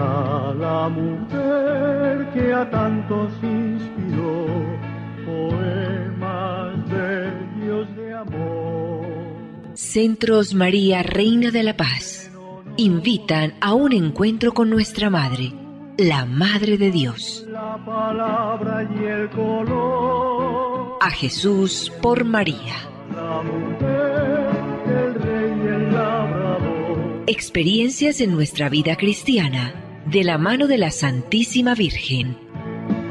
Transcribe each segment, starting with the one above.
María, la mujer que a tantos inspiró, poemas bellos de amor. Centros María, Reina de la Paz, invitan a un encuentro con nuestra Madre, la Madre de Dios. La palabra y el color. A Jesús por María. La mujer, el rey y el labrador. Experiencias en nuestra vida cristiana, de la mano de la Santísima Virgen.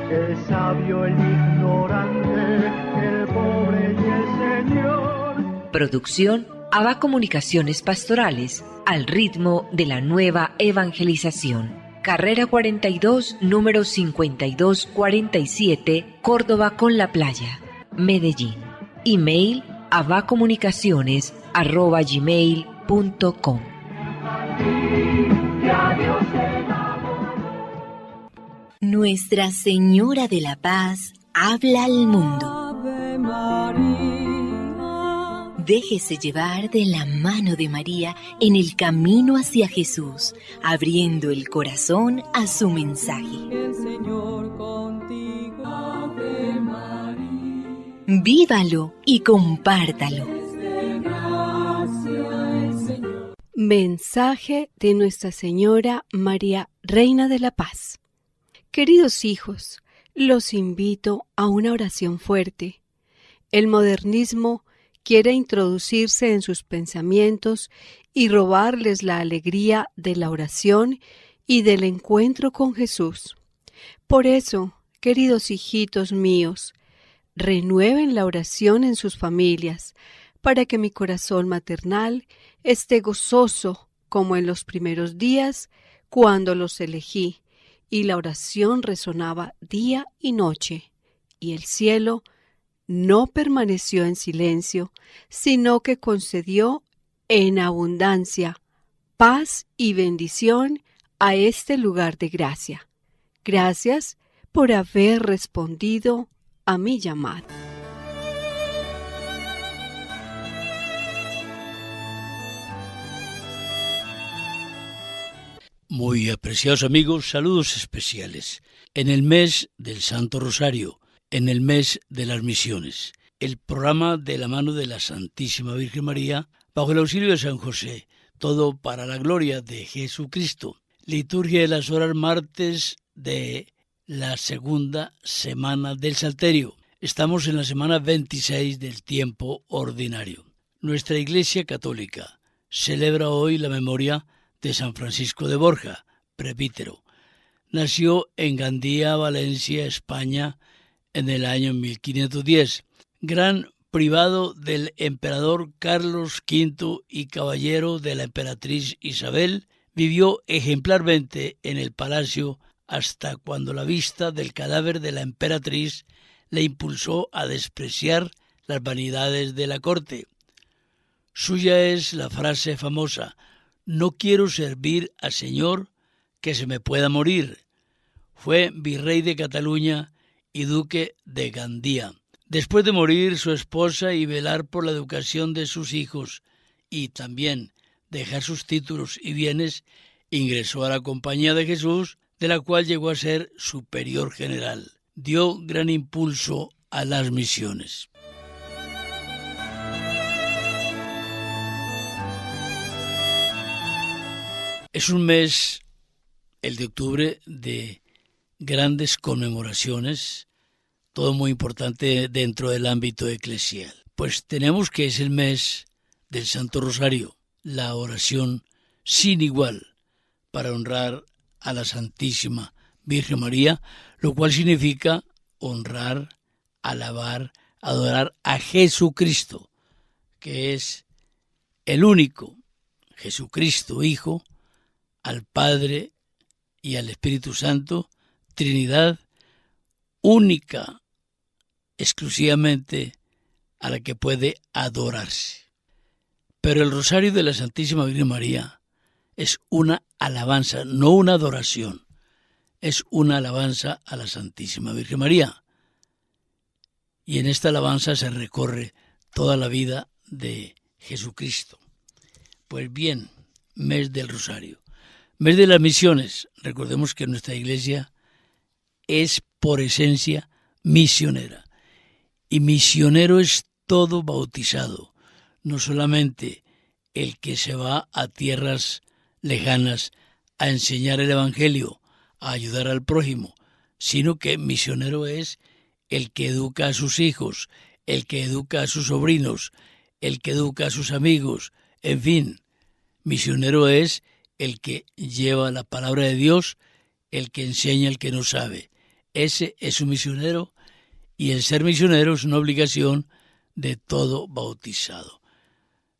El sabio, el ignorante, el pobre y el Señor. Producción ABA Comunicaciones Pastorales, al ritmo de la nueva evangelización. Carrera 42, número 5247, Córdoba con la Playa, Medellín. Email abacomunicaciones@gmail.com. Nuestra Señora de la Paz habla al mundo. Ave María. Déjese llevar de la mano de María en el camino hacia Jesús, abriendo el corazón a su mensaje. El Señor contigo. Ave María. Vívalo y compártalo. Mensaje de Nuestra Señora María, Reina de la Paz. Queridos hijos, los invito a una oración fuerte. El modernismo quiere introducirse en sus pensamientos y robarles la alegría de la oración y del encuentro con Jesús. Por eso, queridos hijitos míos, renueven la oración en sus familias, para que mi corazón maternal esté gozoso como en los primeros días cuando los elegí, y la oración resonaba día y noche, y el cielo no permaneció en silencio, sino que concedió en abundancia paz y bendición a este lugar de gracia. Gracias por haber respondido a mi llamado. Muy apreciados amigos, saludos especiales. En el mes del Santo Rosario, en el mes de las misiones, el programa de la mano de la Santísima Virgen María, bajo el auxilio de San José, todo para la gloria de Jesucristo. Liturgia de las horas martes de la segunda semana del Salterio. Estamos en la semana 26 del tiempo ordinario. Nuestra Iglesia Católica celebra hoy la memoria de San Francisco de Borja, presbítero. Nació en Gandía, Valencia, España, en el año 1510. Gran privado del emperador Carlos V y caballero de la emperatriz Isabel, vivió ejemplarmente en el palacio hasta cuando la vista del cadáver de la emperatriz le impulsó a despreciar las vanidades de la corte. Suya es la frase famosa: «No quiero servir al Señor que se me pueda morir». Fue virrey de Cataluña y duque de Gandía. Después de morir su esposa y velar por la educación de sus hijos y también dejar sus títulos y bienes, ingresó a la Compañía de Jesús, de la cual llegó a ser superior general. Dio gran impulso a las misiones. Es un mes, el de octubre, de grandes conmemoraciones, todo muy importante dentro del ámbito eclesial. Pues tenemos que es el mes del Santo Rosario, la oración sin igual para honrar a la Santísima Virgen María, lo cual significa honrar, alabar, adorar a Jesucristo, que es el único, Jesucristo Hijo, al Padre y al Espíritu Santo, Trinidad única, exclusivamente a la que puede adorarse. Pero el Rosario de la Santísima Virgen María es una alabanza, no una adoración, es una alabanza a la Santísima Virgen María. Y en esta alabanza se recorre toda la vida de Jesucristo. Pues bien, mes del Rosario. Mes de las misiones. Recordemos que nuestra iglesia es por esencia misionera. Y misionero es todo bautizado, no solamente el que se va a tierras lejanas a enseñar el evangelio, a ayudar al prójimo, sino que misionero es el que educa a sus hijos, el que educa a sus sobrinos, el que educa a sus amigos, en fin, misionero es el que lleva la palabra de Dios, el que enseña al que no sabe. Ese es un misionero, y el ser misionero es una obligación de todo bautizado.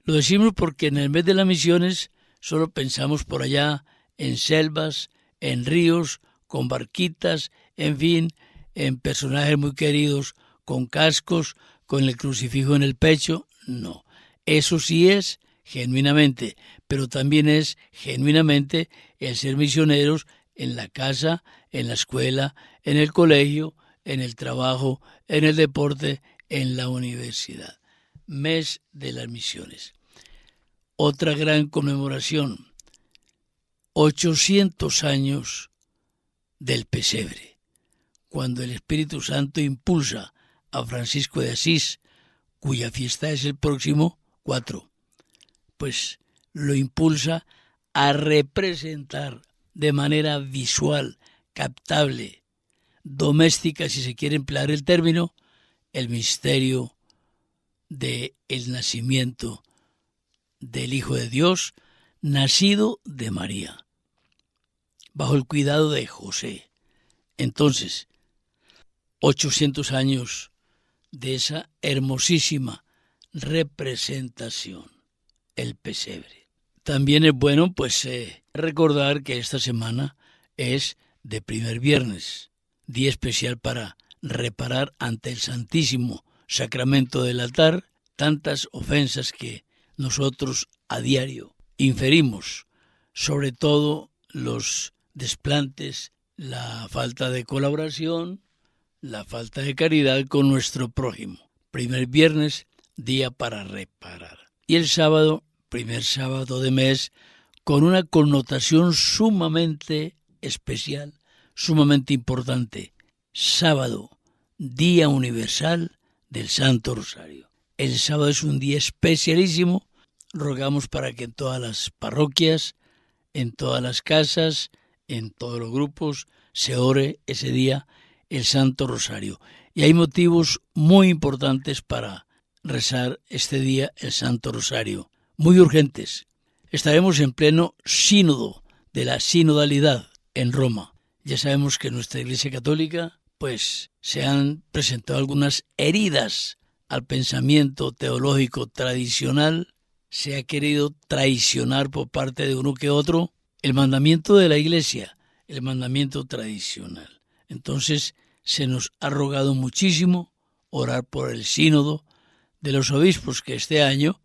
Lo decimos porque en el mes de las misiones solo pensamos por allá en selvas, en ríos, con barquitas, en fin, en personajes muy queridos, con cascos, con el crucifijo en el pecho. No, eso sí es genuinamente, pero también es genuinamente el ser misioneros en la casa, en la escuela, en el colegio, en el trabajo, en el deporte, en la universidad. Mes de las misiones. Otra gran conmemoración, 800 años del pesebre, cuando el Espíritu Santo impulsa a Francisco de Asís, cuya fiesta es el próximo 4, pues lo impulsa a representar de manera visual, captable, doméstica, si se quiere emplear el término, el misterio del nacimiento del Hijo de Dios, nacido de María, bajo el cuidado de José. Entonces, 800 años de esa hermosísima representación, el pesebre. También es bueno recordar que esta semana es de primer viernes, día especial para reparar ante el Santísimo Sacramento del altar tantas ofensas que nosotros a diario inferimos, sobre todo los desplantes, la falta de colaboración, la falta de caridad con nuestro prójimo. Primer viernes, día para reparar. Y el sábado, primer sábado de mes, con una connotación sumamente especial, sumamente importante. Sábado, Día Universal del Santo Rosario. El sábado es un día especialísimo. Rogamos para que en todas las parroquias, en todas las casas, en todos los grupos, se ore ese día el Santo Rosario. Y hay motivos muy importantes para rezar este día el Santo Rosario, muy urgentes. Estaremos en pleno sínodo de la sinodalidad en Roma. Ya sabemos que en nuestra Iglesia Católica se han presentado algunas heridas al pensamiento teológico tradicional. Se ha querido traicionar por parte de uno que otro el mandamiento de la Iglesia, el mandamiento tradicional. Entonces se nos ha rogado muchísimo orar por el sínodo de los obispos, que este año,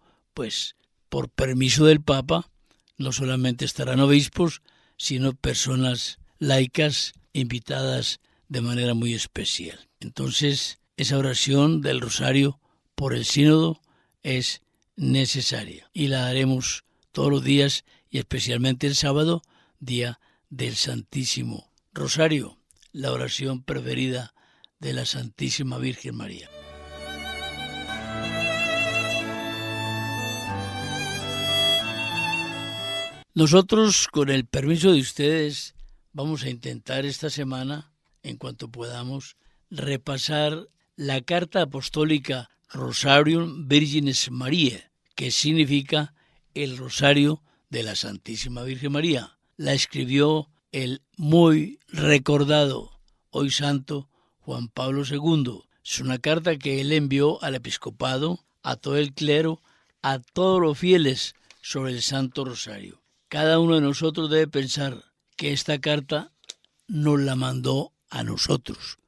por permiso del Papa, no solamente estarán obispos, sino personas laicas invitadas de manera muy especial. Entonces, esa oración del rosario por el sínodo es necesaria y la haremos todos los días y especialmente el sábado, día del Santísimo Rosario, la oración preferida de la Santísima Virgen María. Nosotros, con el permiso de ustedes, vamos a intentar esta semana, en cuanto podamos, repasar la carta apostólica Rosarium Virginis Mariae, que significa el Rosario de la Santísima Virgen María. La escribió el muy recordado, hoy santo, Juan Pablo II. Es una carta que él envió al episcopado, a todo el clero, a todos los fieles sobre el Santo Rosario. Cada uno de nosotros debe pensar que esta carta nos la mandó a nosotros.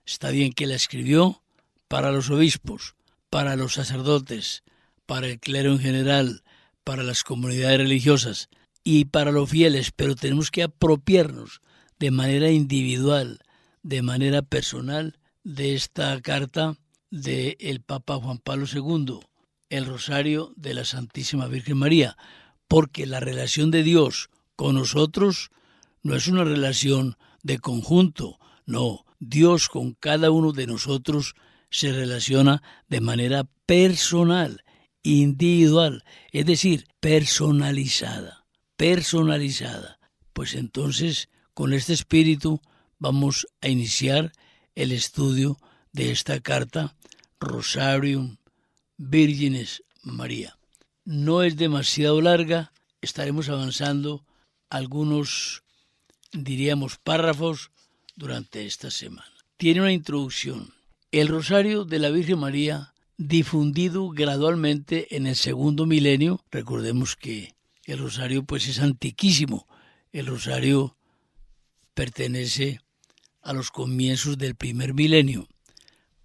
Está bien que la escribió para los obispos, para los sacerdotes, para el clero en general, para las comunidades religiosas y para los fieles, pero tenemos que apropiarnos de manera individual, de manera personal, de esta carta del Papa Juan Pablo II, el Rosario de la Santísima Virgen María, porque la relación de Dios con nosotros no es una relación de conjunto, no, Dios con cada uno de nosotros se relaciona de manera personal, individual, es decir, personalizada. Pues entonces, con este espíritu vamos a iniciar el estudio de esta carta Rosarium Virgines María. No es demasiado larga, estaremos avanzando algunos, diríamos, párrafos durante esta semana. Tiene una introducción. El Rosario de la Virgen María, difundido gradualmente en el segundo milenio. Recordemos que el Rosario pues es antiquísimo. El Rosario pertenece a los comienzos del primer milenio,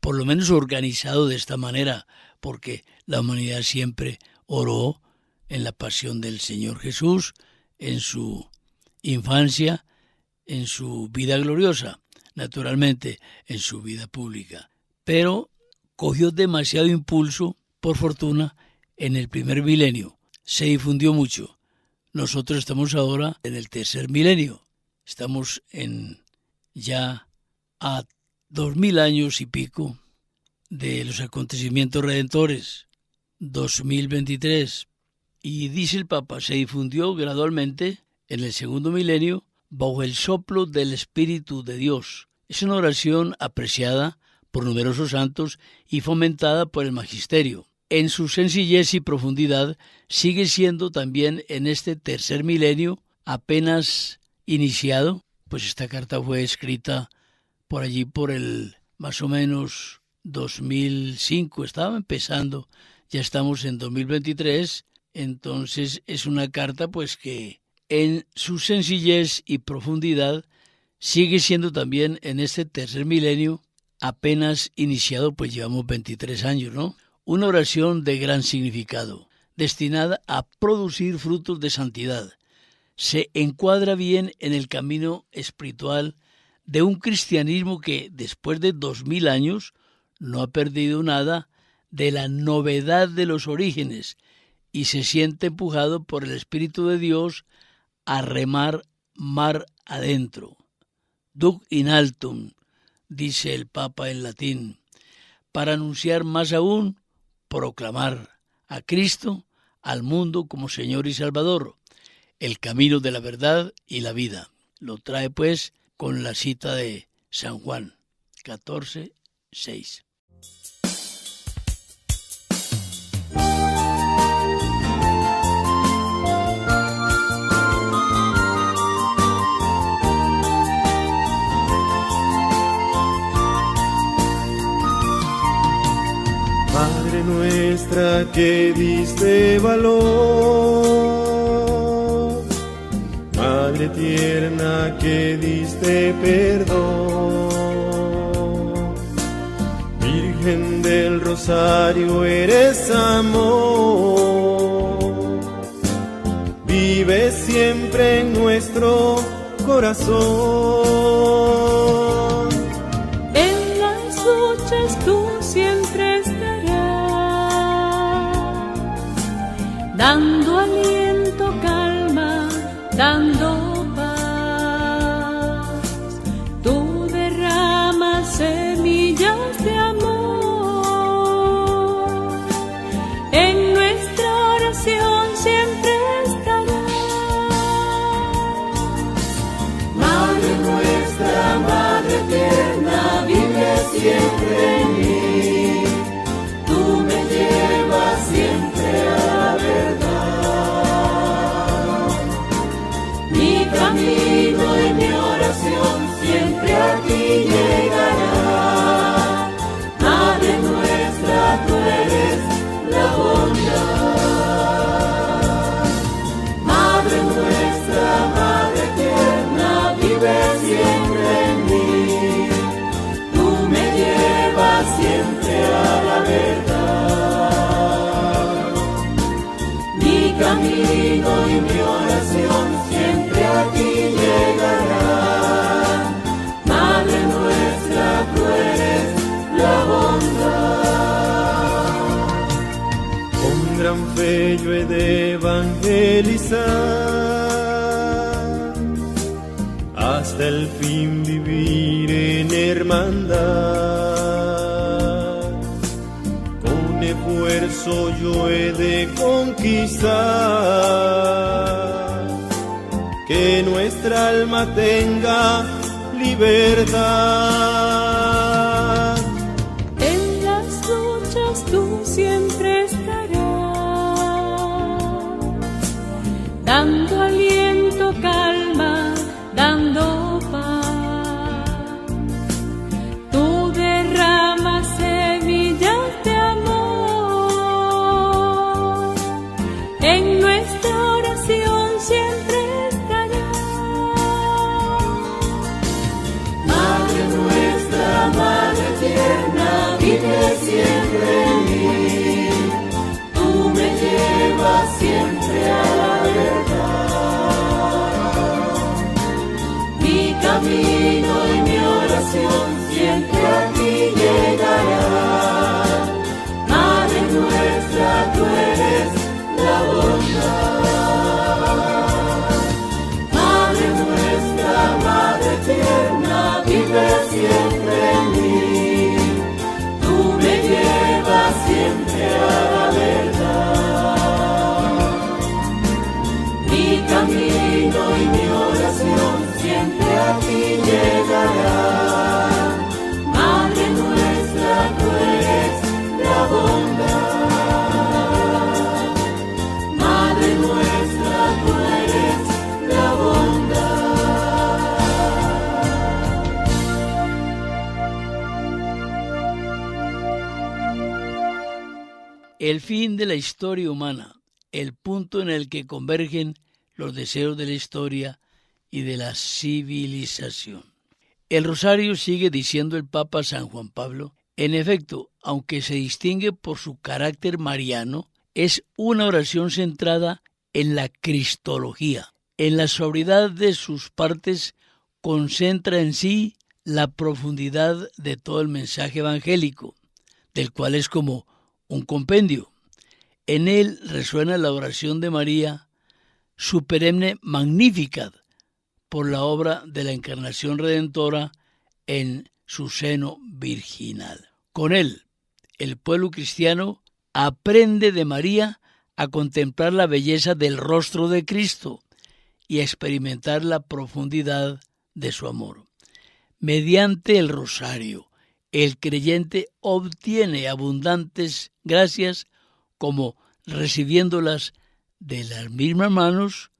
por lo menos organizado de esta manera, porque la humanidad siempre oró en la pasión del Señor Jesús, en su infancia, en su vida gloriosa, naturalmente en su vida pública. Pero cogió demasiado impulso, por fortuna, en el primer milenio. Se difundió mucho. Nosotros estamos ahora en el tercer milenio. Estamos ya a 2000 años y pico de los acontecimientos redentores, 2023. Y dice el Papa, se difundió gradualmente en el segundo milenio bajo el soplo del Espíritu de Dios. Es una oración apreciada por numerosos santos y fomentada por el magisterio. En su sencillez y profundidad sigue siendo también en este tercer milenio apenas iniciado, pues esta carta fue escrita por allí por el más o menos 2005, estaba empezando, ya estamos en 2023, entonces es una carta pues que en su sencillez y profundidad sigue siendo también en este tercer milenio apenas iniciado, pues llevamos 23 años, ¿no? Una oración de gran significado, destinada a producir frutos de santidad. Se encuadra bien en el camino espiritual de un cristianismo que, después de 2000 años, no ha perdido nada de la novedad de los orígenes y se siente empujado por el Espíritu de Dios a remar mar adentro. Duc in altum, dice el Papa en latín, para anunciar más aún, proclamar a Cristo al mundo como Señor y Salvador, el camino de la verdad y la vida. Lo trae pues con la cita de San Juan 14:6. Madre nuestra que diste valor, Madre tierna que diste perdón, Virgen del Rosario eres amor, vive siempre en nuestro corazón. En las noches tú siempre dando aliento, calma, dando paz. Tú derramas semillas de amor. En nuestra oración siempre estarás. Madre nuestra, Madre tierna, vive siempre en mí. Tú me llevas siempre a la verdad. Mi camino y mi oración siempre a ti llegará. Madre nuestra, tú eres la bondad. Madre nuestra, Madre tierna, vive siempre en mí. Tú me llevas siempre a la verdad. Mi camino y mi oración siempre a ti llegará. Madre nuestra, tú eres la bondad. Con gran fe yo he de evangelizar, hasta el fin vivir en hermandad. Con esfuerzo yo he de conquistar que nuestra alma tenga libertad. En las luchas tú siempre estarás, dando aliento, calma, dando paz. Tú derramas semillas de amor, en nuestra oración siempre estarás. Madre nuestra, Madre tierna, vive siempre en mí. Tú me llevas siempre a la verdad. Mi camino y mi oración siempre a ti llegará. Madre nuestra, tú eres la bondad. Madre nuestra, Madre tierna, vive siempre en mí. Tú me llevas siempre a la verdad. Mi camino y mi oración siempre a ti llegará. Madre nuestra, tú eres la bondad. Madre nuestra, tú eres la bondad. El fin de la historia humana, el punto en el que convergen los deseos de la historia y de la civilización. El rosario, sigue diciendo el Papa San Juan Pablo, en efecto, aunque se distingue por su carácter mariano, es una oración centrada en la cristología. En la sobriedad de sus partes concentra en sí la profundidad de todo el mensaje evangélico, del cual es como un compendio. En él resuena la oración de María, su perenne Magnificat, por la obra de la encarnación redentora en su seno virginal. Con él, el pueblo cristiano aprende de María a contemplar la belleza del rostro de Cristo y a experimentar la profundidad de su amor. Mediante el rosario, el creyente obtiene abundantes gracias, como recibiéndolas de las mismas manos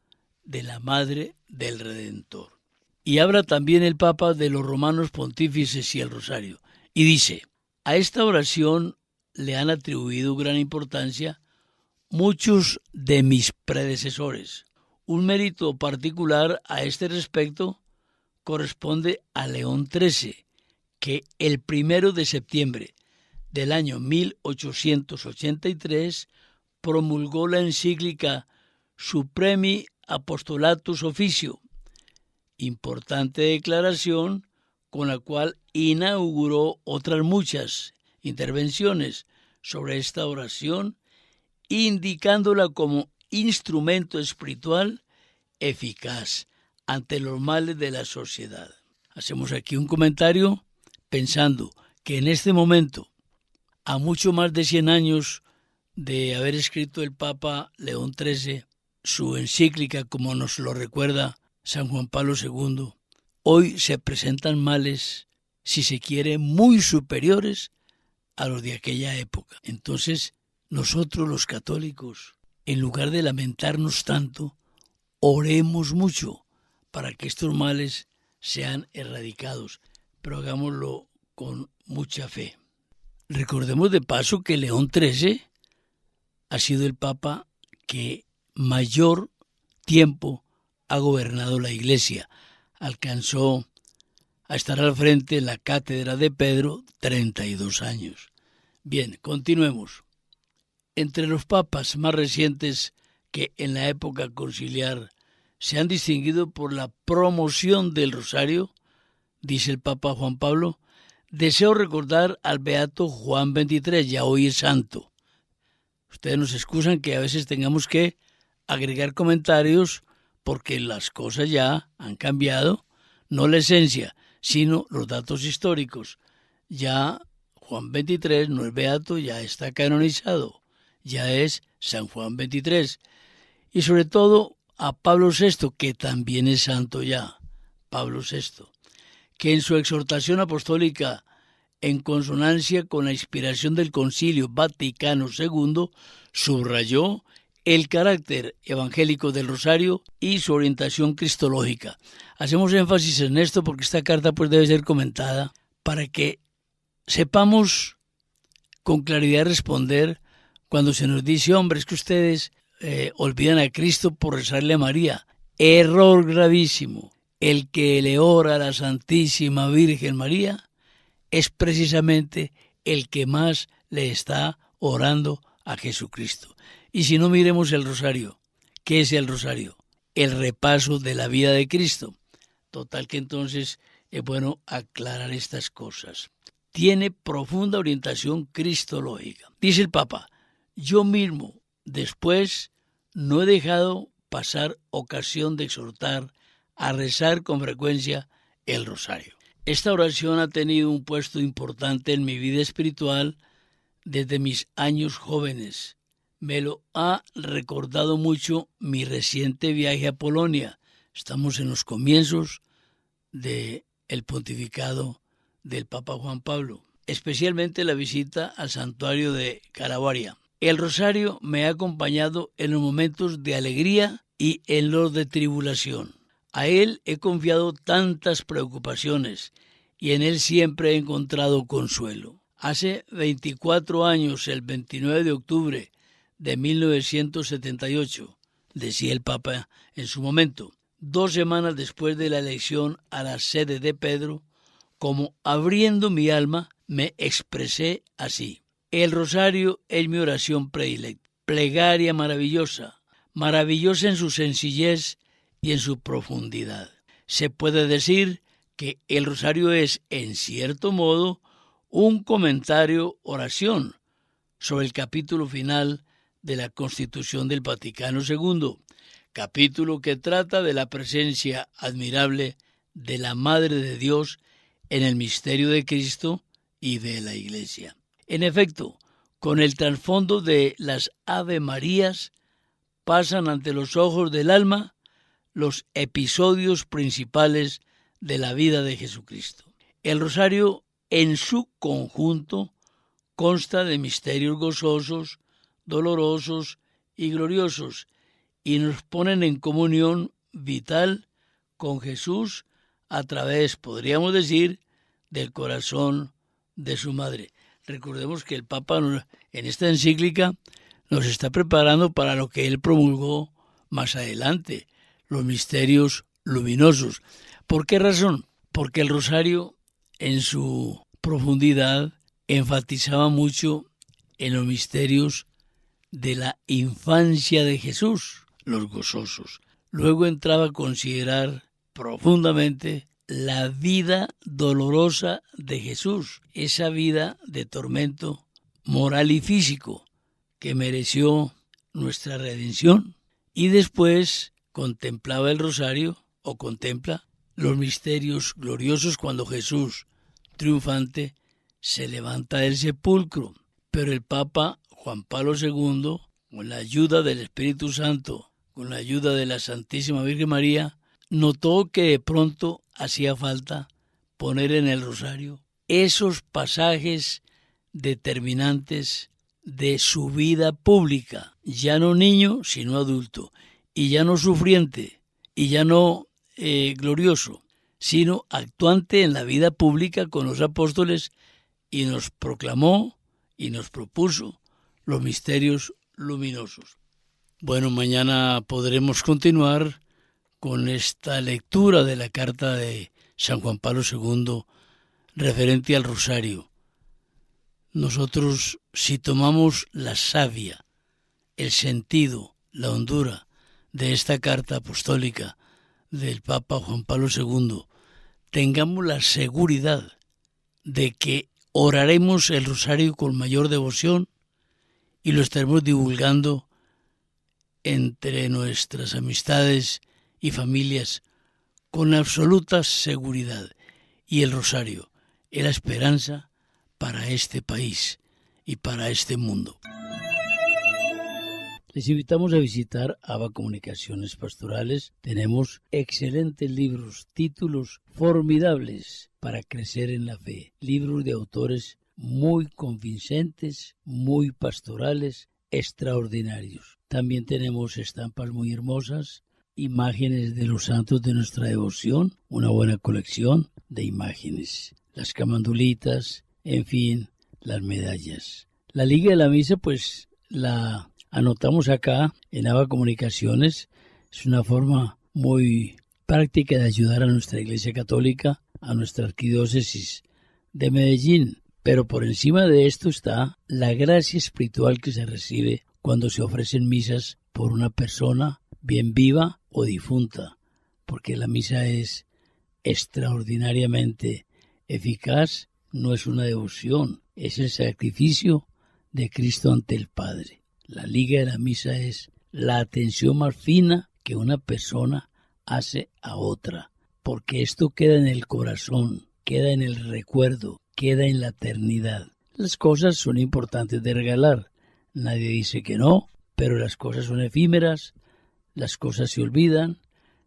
de la Madre del Redentor. Y habla también el Papa de los romanos pontífices y el rosario, y dice: a esta oración le han atribuido gran importancia muchos de mis predecesores. Un mérito particular a este respecto corresponde a León XIII, que el 1 de septiembre del año 1883 promulgó la encíclica Supremi Apostolatus Officio, importante declaración con la cual inauguró otras muchas intervenciones sobre esta oración, indicándola como instrumento espiritual eficaz ante los males de la sociedad. Hacemos aquí un comentario pensando que en este momento, a mucho más de 100 años de haber escrito el Papa León XIII su encíclica, como nos lo recuerda San Juan Pablo II, hoy se presentan males, si se quiere, muy superiores a los de aquella época. Entonces, nosotros los católicos, en lugar de lamentarnos tanto, oremos mucho para que estos males sean erradicados, pero hagámoslo con mucha fe. Recordemos de paso que León XIII ha sido el Papa que mayor tiempo ha gobernado la Iglesia. Alcanzó a estar al frente en la cátedra de Pedro 32 años. Bien, continuemos. Entre los papas más recientes que en la época conciliar se han distinguido por la promoción del rosario, dice el Papa Juan Pablo, deseo recordar al beato Juan XXIII, ya hoy es santo. Ustedes nos excusan que a veces tengamos que agregar comentarios porque las cosas ya han cambiado. no la esencia, sino los datos históricos. Ya Juan 23 no es beato, ya está canonizado, ya es San Juan 23. Y sobre todo a Pablo VI, que también es santo ya, Pablo VI, que en su exhortación apostólica, en consonancia con la inspiración del Concilio Vaticano II, subrayó el carácter evangélico del rosario y su orientación cristológica. Hacemos énfasis en esto porque esta carta pues debe ser comentada para que sepamos con claridad responder cuando se nos dice, hombre, es que ustedes olvidan a Cristo por rezarle a María. Error gravísimo. El que le ora a la Santísima Virgen María es precisamente el que más le está orando a Jesucristo. Y si no, miremos el rosario. ¿Qué es el rosario? El repaso de la vida de Cristo. Total que entonces es bueno aclarar estas cosas. Tiene profunda orientación cristológica. Dice el Papa, yo mismo después no he dejado pasar ocasión de exhortar a rezar con frecuencia el rosario. Esta oración ha tenido un puesto importante en mi vida espiritual desde mis años jóvenes. Me lo ha recordado mucho mi reciente viaje a Polonia. Estamos en los comienzos del pontificado del Papa Juan Pablo, especialmente la visita al santuario de Calavaria. El rosario me ha acompañado en los momentos de alegría y en los de tribulación. A él he confiado tantas preocupaciones y en él siempre he encontrado consuelo. Hace 24 años, el 29 de octubre de 1978, decía el Papa en su momento, 2 semanas después de la elección a la sede de Pedro, como abriendo mi alma, me expresé así. El rosario es mi oración predilecta, plegaria maravillosa, maravillosa en su sencillez y en su profundidad. Se puede decir que el rosario es, en cierto modo, un comentario oración sobre el capítulo final de la Constitución del Vaticano II, capítulo que trata de la presencia admirable de la Madre de Dios en el misterio de Cristo y de la Iglesia. En efecto, con el trasfondo de las Ave Marías, pasan ante los ojos del alma los episodios principales de la vida de Jesucristo. El rosario en su conjunto consta de misterios gozosos, dolorosos y gloriosos, y nos ponen en comunión vital con Jesús a través, podríamos decir, del corazón de su madre. Recordemos que el Papa en esta encíclica nos está preparando para lo que él promulgó más adelante, los misterios luminosos. ¿Por qué razón? Porque el rosario en su profundidad enfatizaba mucho en los misterios de la infancia de Jesús, los gozosos. Luego entraba a considerar profundamente la vida dolorosa de Jesús, esa vida de tormento moral y físico que mereció nuestra redención. Y después contemplaba el rosario, o contempla los misterios gloriosos cuando Jesús, triunfante, se levanta del sepulcro. Pero el Papa Juan Pablo II, con la ayuda del Espíritu Santo, con la ayuda de la Santísima Virgen María, notó que de pronto hacía falta poner en el rosario esos pasajes determinantes de su vida pública, ya no niño, sino adulto, y ya no sufriente, y ya no glorioso, sino actuante en la vida pública con los apóstoles, y nos proclamó y nos propuso los misterios luminosos. Bueno, mañana podremos continuar con esta lectura de la carta de San Juan Pablo II referente al rosario. Nosotros, si tomamos la savia, el sentido, la hondura de esta carta apostólica del Papa Juan Pablo II, tengamos la seguridad de que oraremos el rosario con mayor devoción y lo estaremos divulgando entre nuestras amistades y familias con absoluta seguridad. Y el rosario es la esperanza para este país y para este mundo. Les invitamos a visitar ABA Comunicaciones Pastorales. Tenemos excelentes libros, títulos formidables para crecer en la fe. Libros de autores muy convincentes, muy pastorales, extraordinarios. También tenemos estampas muy hermosas, imágenes de los santos de nuestra devoción, una buena colección de imágenes. Las camandulitas, en fin, las medallas. La Liga de la Misa, pues la anotamos acá en ABA Comunicaciones. Es una forma muy práctica de ayudar a nuestra Iglesia Católica, a nuestra arquidiócesis de Medellín. Pero por encima de esto está la gracia espiritual que se recibe cuando se ofrecen misas por una persona bien viva o difunta, porque la misa es extraordinariamente eficaz, no es una devoción, es el sacrificio de Cristo ante el Padre. La liga de la misa es la atención más fina que una persona hace a otra, porque esto queda en el corazón, queda en el recuerdo, queda en la eternidad. Las cosas son importantes de regalar, nadie dice que no, pero las cosas son efímeras, las cosas se olvidan,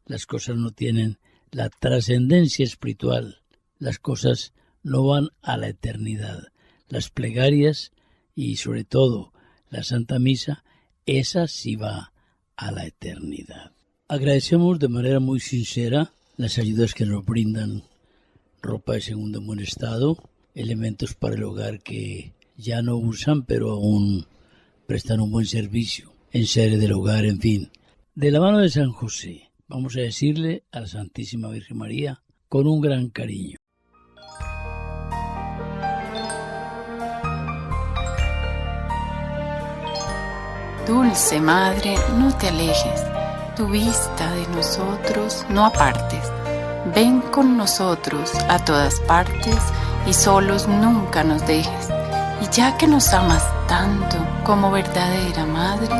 las cosas no tienen la trascendencia espiritual, las cosas no van a la eternidad. Las plegarias y sobre todo la Santa Misa, esa sí va a la eternidad. Agradecemos de manera muy sincera las ayudas que nos brindan: ropa de segundo en buen estado, elementos para el hogar que ya no usan pero aún prestan un buen servicio, enseres del hogar, en fin. De la mano de San José, vamos a decirle a la Santísima Virgen María con un gran cariño: Dulce Madre, no te alejes, tu vista de nosotros no apartes. Ven con nosotros a todas partes y solos nunca nos dejes. Y ya que nos amas tanto como verdadera Madre,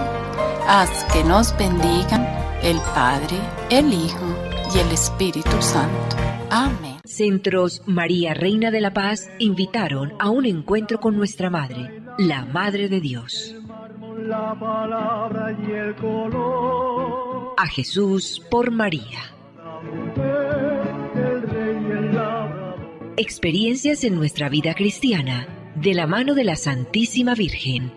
haz que nos bendigan el Padre, el Hijo y el Espíritu Santo. Amén. Centros María Reina de la Paz invitaron a un encuentro con nuestra Madre, la Madre de Dios. La palabra y el color. A Jesús por María. La mujer, el rey y el labrador. Experiencias en nuestra vida cristiana, de la mano de la Santísima Virgen.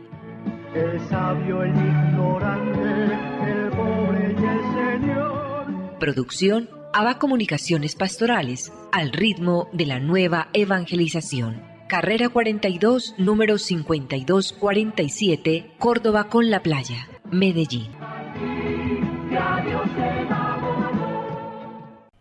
El sabio, el ignorante, el pobre y el Señor. Producción ABA Comunicaciones Pastorales, al ritmo de la nueva evangelización. Carrera 42, número 5247, Córdoba con la Playa, Medellín.